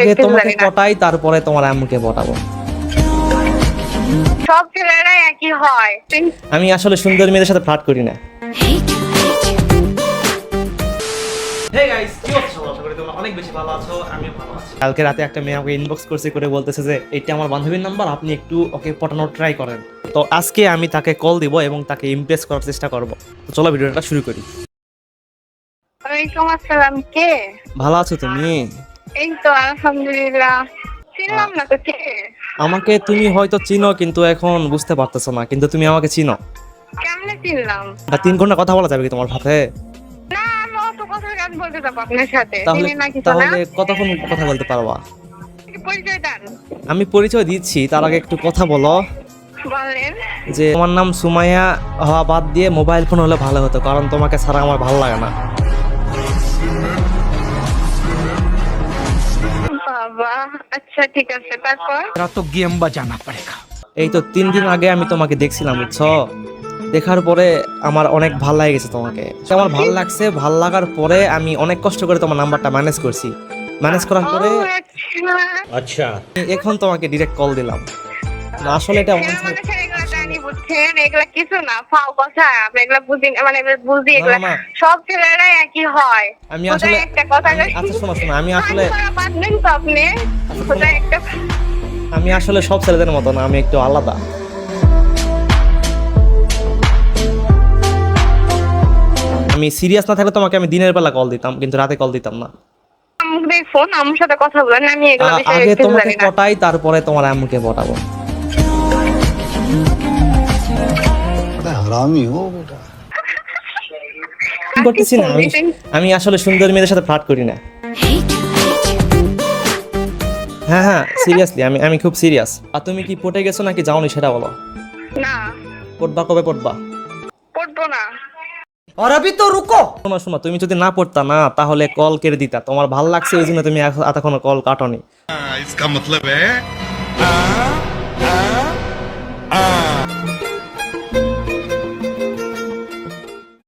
আগে তোমাকে পটাই তারপরে তোমার আম্মুকে পটাবো। সব ছেলেরাই একই হয়। আমি আসলে সুন্দর মেয়েদের সাথে ফ্লার্ট করি না। হে গাইস, কি অবস্থা? আশা করি তোমরা অনেক বেশি ভালো আছো, আমিও ভালো আছি। কালকে রাতে একটা মেয়ে আমাকে ইনবক্স করে বলতেছে যে এটা আমার বান্ধবীর নাম্বার, আপনি একটু ওকে পটানোর ট্রাই করেন। তো আজকে আমি তাকে কল দিব এবং তাকে ইমপ্রেস করার চেষ্টা করব। তো চলো ভিডিওটা শুরু করি। ওয়ালাইকুম আসসালাম। কে? ভালো আছো তুমি? এই তো আলহামদুলিল্লাহ। চিনলাম না তো, কে? আমাকে তুমি হয়তো চিনো কিন্তু এখন বুঝতে পারতেছো না, কিন্তু তুমি আমাকে চিনো। কেমনে চিনলাম? 3 ঘন্টা কথা বলা যাবে কি তোমার সাথে? না, আমি অত কথা কাজ বলতে যাবো আপনার সাথে। তাহলে চিনি না কিছু না। তাহলে কতক্ষণ কথা বলতে পারবা? পরিচয় দেন। আমি পরিচয় দিচ্ছি, তার আগে একটু কথা বলো। বলেন। যে তোমার নাম সুমাইয়া হওয়া বাদ দিয়ে মোবাইল ফোন হলে ভালো হতো, কারণ তোমাকে ছাড়া আমার ভালো লাগে না। বাবা, আচ্ছা ঠিক আছে, তারপর? तो गेम बजाना पड़ेगा। এই তো 3 দিন আগে আমি তোমাকে দেখছিলাম, বুঝছো? দেখার পরে আমার অনেক ভাল লাগে গেছে তোমাকে। আমার ভাল লাগছে, ভাল লাগার পরে আমি অনেক কষ্ট করে তোমার নাম্বারটা ম্যানেজ করছি। ম্যানেজ করার পরে ও আচ্ছা। এখন তোমাকে ডিরেক্ট কল দিলাম। না, আসলে এটা ছেলে মানুষের এগুলা জানি, বুঝছেন? এগুলা কিছু না, ফাও কথা। আপনি এগুলা বুঝি, মানে এগুলা বুঝি, এগুলা না। সব ছেলেরাই একই হয়। আমি কোথায় আসলে একটা কথা আচ্ছা শোনো, আমি আসলে পারবেন তো আপনি? কোথায় একটা সব ছেলেদের মতো না, আমি একটু আলাদা। আমি সিরিয়াস না থাকলে তোমাকে আমি দিনের বেলা কল দিতাম, কিন্তু রাতে কল দিতাম না। আম্মুকে ফোন, আম্মুর সাথে কথা বলেন। আমি এগুলো বিষয়ে আগে কিছু তোমাকে জানি না। পটাই তারপরে তোমার আম্মুকে পটাবো। हरामी हो बेटा। করতেছি না, আমি আসলে সুন্দর মেয়েদের সাথে ফ্লার্ট করি না। হ্যাঁ সিরিয়াসলি, আমি খুব সিরিয়াস। আর তুমি কি পটে গেছো নাকি যাওনি সেটা বলো। না, পড়বা কবে পড়বা? পড়বো না। और अभी तो रुको। শোনো, তুমি যদি না পড়তা না তাহলে কল কেটে দিতা। তোমার ভাল লাগছে এই জন্য তুমি এতক্ষণ কল কাটনি। इसका मतलब है